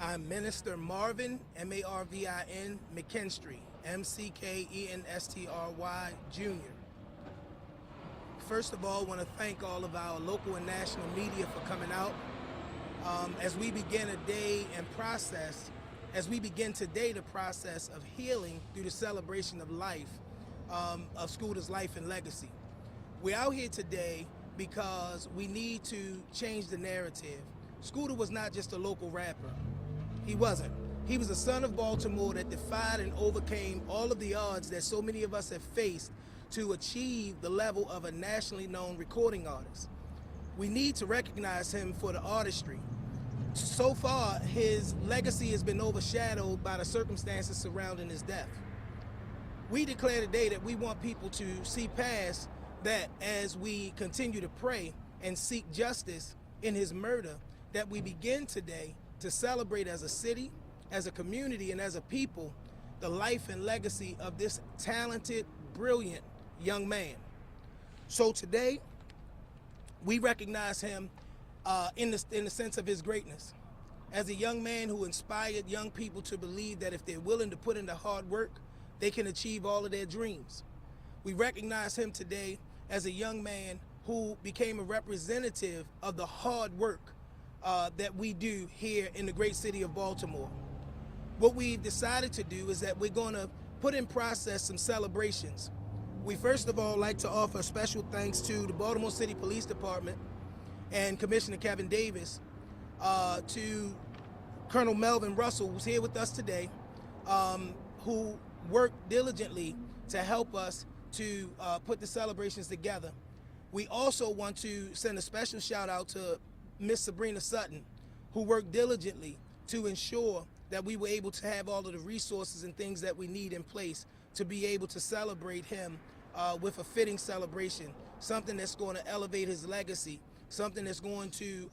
I'm Minister Marvin, M-A-R-V-I-N, McKinstry, M-C-K-E-N-S-T-R-Y, Jr. First of all, I want to thank all of our local and national media for coming out. As we begin a day and process, as we begin today the process of healing through the celebration of life, of Scoota's life and legacy. We're out here today because we need to change the narrative. Scoota was not just a local rapper. He wasn't. He was a son of Baltimore that defied and overcame all of the odds that so many of us have faced to achieve the level of a nationally known recording artist. We need to recognize him for the artistry. So far, his legacy has been overshadowed by the circumstances surrounding his death. We declare today that we want people to see past that as we continue to pray and seek justice in his murder, that we begin today to celebrate as a city, as a community, and as a people, the life and legacy of this talented, brilliant young man. So today, we recognize him in the sense of his greatness. As a young man who inspired young people to believe that if they're willing to put in the hard work, they can achieve all of their dreams. We recognize him today as a young man who became a representative of the hard work that we do here in the great city of Baltimore. What we've decided to do is that we're going to put in process some celebrations. We first of all like to offer special thanks to the Baltimore City Police Department and Commissioner Kevin Davis, to Colonel Melvin Russell, who's here with us today, who worked diligently to help us to put the celebrations together. We also want to send a special shout out to Miss Sabrina Sutton, who worked diligently to ensure that we were able to have all of the resources and things that we need in place to be able to celebrate him with a fitting celebration, something that's going to elevate his legacy, something that's going to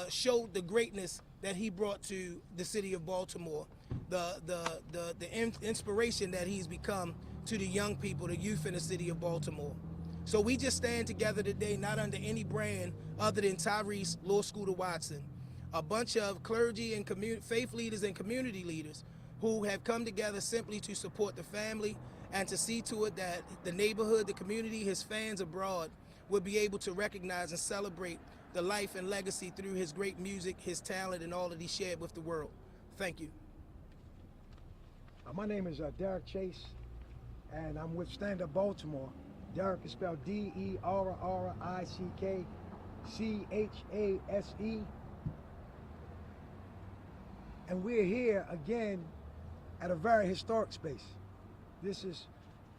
show the greatness that he brought to the city of Baltimore, the inspiration that he's become to the young people, the youth in the city of Baltimore. So we just stand together today, not under any brand other than Tyrese Lor Scoota Watson, a bunch of clergy and faith leaders and community leaders who have come together simply to support the family and to see to it that the neighborhood, the community, his fans abroad will be able to recognize and celebrate the life and legacy through his great music, his talent, and all that he shared with the world. Thank you. My name is Derek Chase, and I'm with Stand Up Baltimore. Derek is spelled D-E-R-R-I-C-K-C-H-A-S-E. And we're here again at a very historic space. This is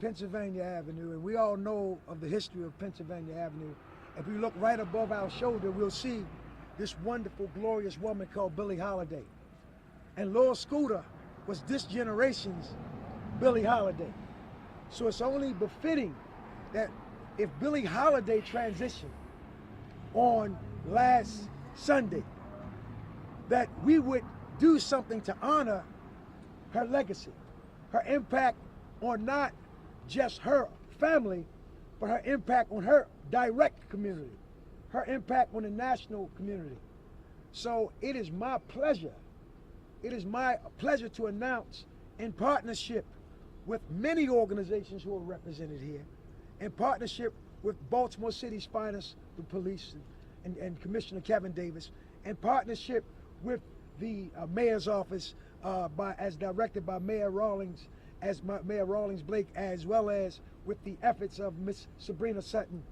Pennsylvania Avenue, and we all know of the history of Pennsylvania Avenue. If we look right above our shoulder, we'll see this wonderful, glorious woman called Billie Holiday. And Lor Scoota was this generation's Billie Holiday. So it's only befitting that if Billie Holiday transitioned on last Sunday, that we would do something to honor her legacy, her impact on not just her family, but her impact on her direct community, her impact on the national community. So it is my pleasure to announce, in partnership with many organizations who are represented here, in partnership with Baltimore City's finest, the police and Commissioner Kevin Davis, in partnership with the mayor's office as directed by Mayor Rawlings, Mayor Rawlings Blake, as well as with the efforts of Miss Sabrina Sutton.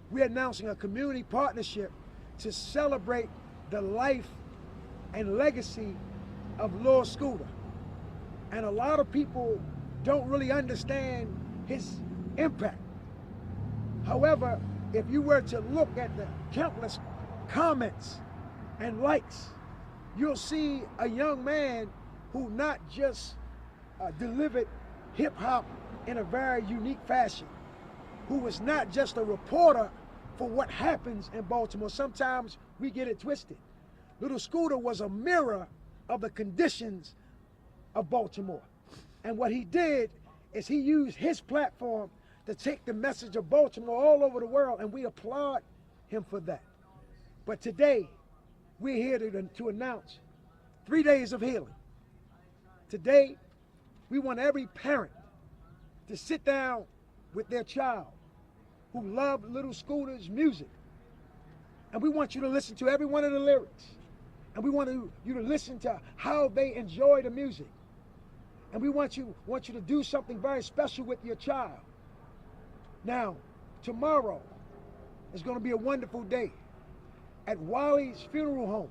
We're announcing a community partnership to celebrate the life and legacy of Lor Scoota. And a lot of people don't really understand his impact. However, if you were to look at the countless comments and likes, you'll see a young man who not just delivered hip hop in a very unique fashion, who was not just a reporter for what happens in Baltimore. Sometimes we get it twisted. Little Scoota was a mirror of the conditions of Baltimore. And what he did is he used his platform to take the message of Baltimore all over the world, and we applaud him for that. But today, we're here to announce 3 days of healing. Today, we want every parent to sit down with their child who loved Lor Scoota's music. And we want you to listen to every one of the lyrics. And we want you to listen to how they enjoy the music. And we want you to do something very special with your child. Now, tomorrow is going to be a wonderful day at Wiley's Funeral Home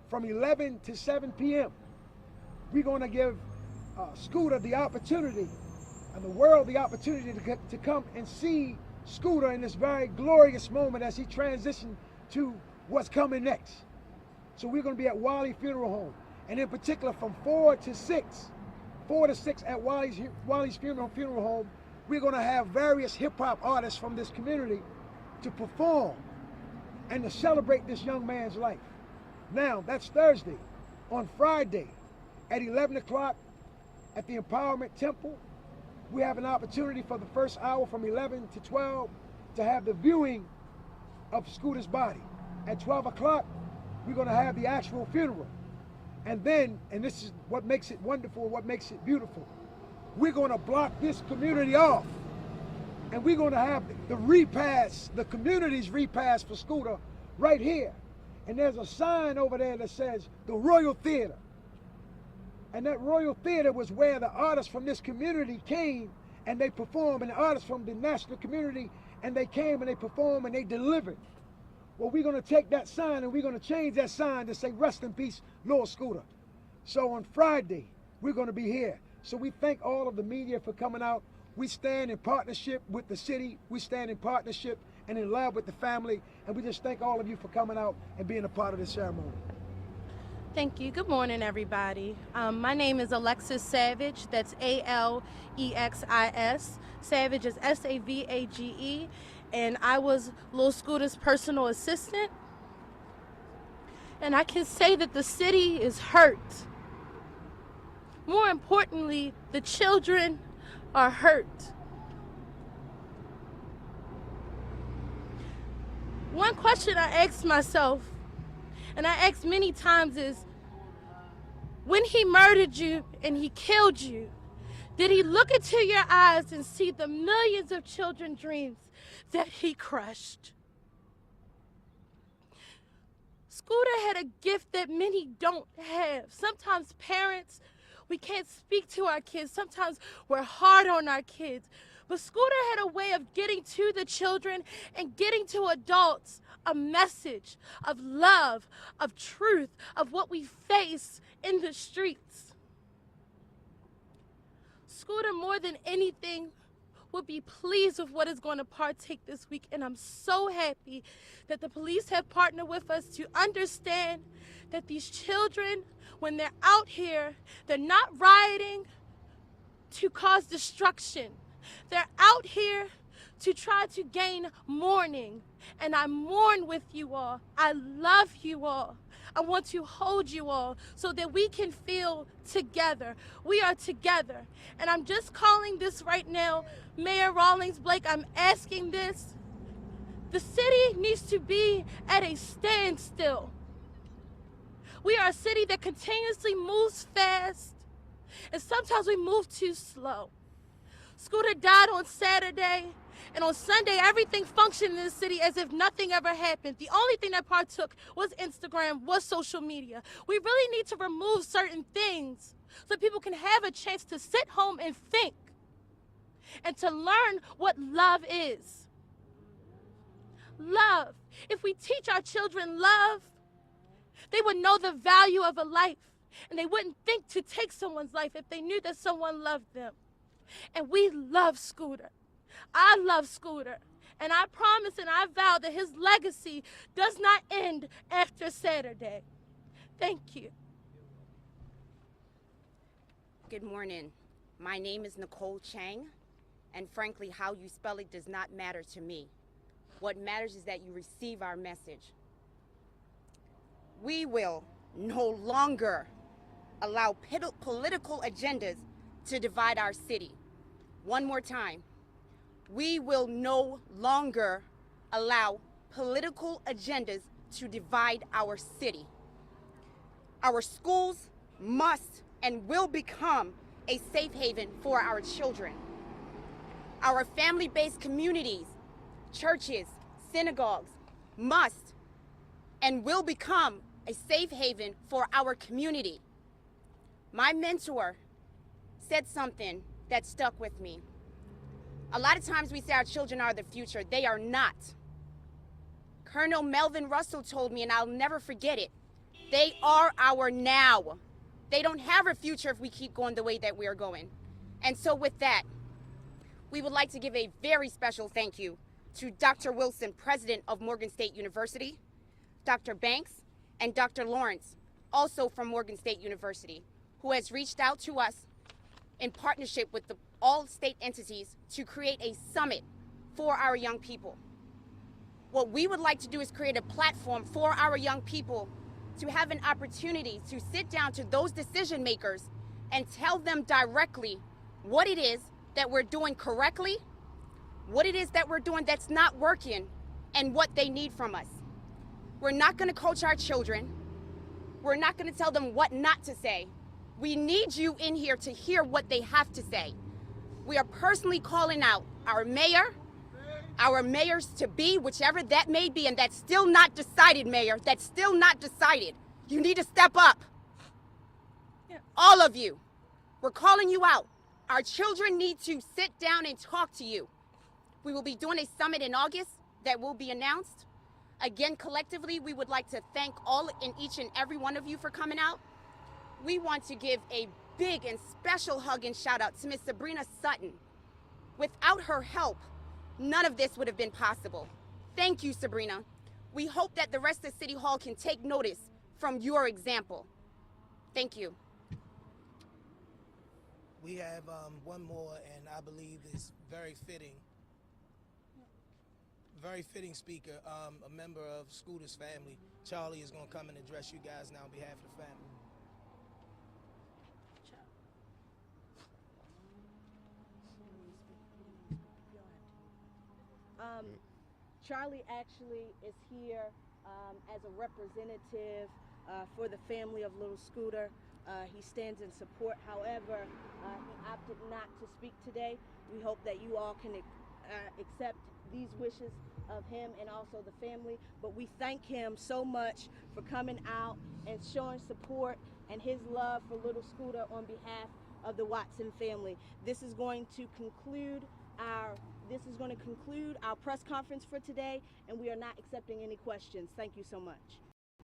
from 11 to 7 p.m. We're going to give Scooter the opportunity and the world the opportunity to come and see Scooter in this very glorious moment as he transitions to what's coming next. So we're going to be at Wiley Funeral Home, and in particular from 4 to 6 at Wiley's Funeral Home, we're going to have various hip-hop artists from this community to perform and to celebrate this young man's life. Now, that's Thursday. On Friday at 11 o'clock at the Empowerment Temple, we have an opportunity for the first hour from 11 to 12 to have the viewing of Scooter's body. At 12 o'clock, we're going to have the actual funeral. And then, and this is what makes it wonderful, what makes it beautiful, we're going to block this community off. And we're going to have the repast, the community's repast for Scooter right here. And there's a sign over there that says the Royal Theater. And that Royal Theater was where the artists from this community came and they performed, and the artists from the national community, and they came and they performed and they delivered. Well, we're going to take that sign and we're going to change that sign to say, rest in peace, Lor Scoota. So on Friday, we're going to be here. So we thank all of the media for coming out. We stand in partnership with the city. We stand in partnership and in love with the family. And we just thank all of you for coming out and being a part of this ceremony. Thank you. Good morning, everybody. My name is Alexis Savage. That's A-L-E-X-I-S. Savage is S-A-V-A-G-E. And I was Lor Scoota's personal assistant. And I can say that the city is hurt. More importantly, the children are hurt. One question I asked myself, and I asked many times, is when he murdered you and he killed you, did he look into your eyes and see the millions of children's dreams that he crushed? Scooter had a gift that many don't have. Sometimes parents, we can't speak to our kids. Sometimes we're hard on our kids. But Scooter had a way of getting to the children and getting to adults a message of love, of truth, of what we face in the streets. Scooter, more than anything, would be pleased with what is going to partake this week. And I'm so happy that the police have partnered with us to understand that these children, when they're out here, they're not rioting to cause destruction. They're out here to try to gain mourning. And I mourn with you all. I love you all. I want to hold you all so that we can feel together. We are together. And I'm just calling this right now, Mayor Rawlings Blake, I'm asking this. The city needs to be at a standstill. We are a city that continuously moves fast, and sometimes we move too slow. Scooter died on Saturday, and on Sunday, everything functioned in the city as if nothing ever happened. The only thing that partook was Instagram, was social media. We really need to remove certain things so people can have a chance to sit home and think and to learn what love is. Love. If we teach our children love, they would know the value of a life, and they wouldn't think to take someone's life if they knew that someone loved them. And we love Scooter. I love Scooter. And I promise and I vow that his legacy does not end after Saturday. Thank you. Good morning. My name is Nicole Chang, and frankly, how you spell it does not matter to me. What matters is that you receive our message. We will no longer allow political agendas to divide our city. One more time. We will no longer allow political agendas to divide our city. Our schools must and will become a safe haven for our children. Our family-based communities, churches, synagogues must and will become a safe haven for our community. My mentor said something that stuck with me. A lot of times we say our children are the future. They are not. Colonel Melvin Russell told me, and I'll never forget it, they are our now. They don't have a future if we keep going the way that we are going. And so with that, we would like to give a very special thank you to Dr. Wilson, president of Morgan State University, Dr. Banks, and Dr. Lawrence, also from Morgan State University, who has reached out to us in partnership with all state entities to create a summit for our young people. What we would like to do is create a platform for our young people to have an opportunity to sit down to those decision makers and tell them directly what it is that we're doing correctly, what it is that we're doing that's not working, and what they need from us. We're not going to coach our children. We're not going to tell them what not to say. We need you in here to hear what they have to say. We are personally calling out our mayor, our mayors to be, whichever that may be, and that's still not decided, Mayor. That's still not decided. You need to step up. Yeah. All of you. We're calling you out. Our children need to sit down and talk to you. We will be doing a summit in August that will be announced. Again, collectively, we would like to thank all and each and every one of you for coming out. We want to give a big and special hug and shout out to Miss Sabrina Sutton. Without her help, none of this would have been possible. Thank you, Sabrina. We hope that the rest of City Hall can take notice from your example. Thank you. We have one more, and I believe is very fitting speaker, a member of Scoota's family. Charlie is going to come and address you guys now on behalf of the family. Charlie actually is here as a representative for the family of Lor Scoota. He stands in support. However, he opted not to speak today. We hope that you all can accept these wishes of him and also the family. But we thank him so much for coming out and showing support and his love for Lor Scoota on behalf of the Watson family. This is going to conclude our press conference for today, and we are not accepting any questions. Thank you so much.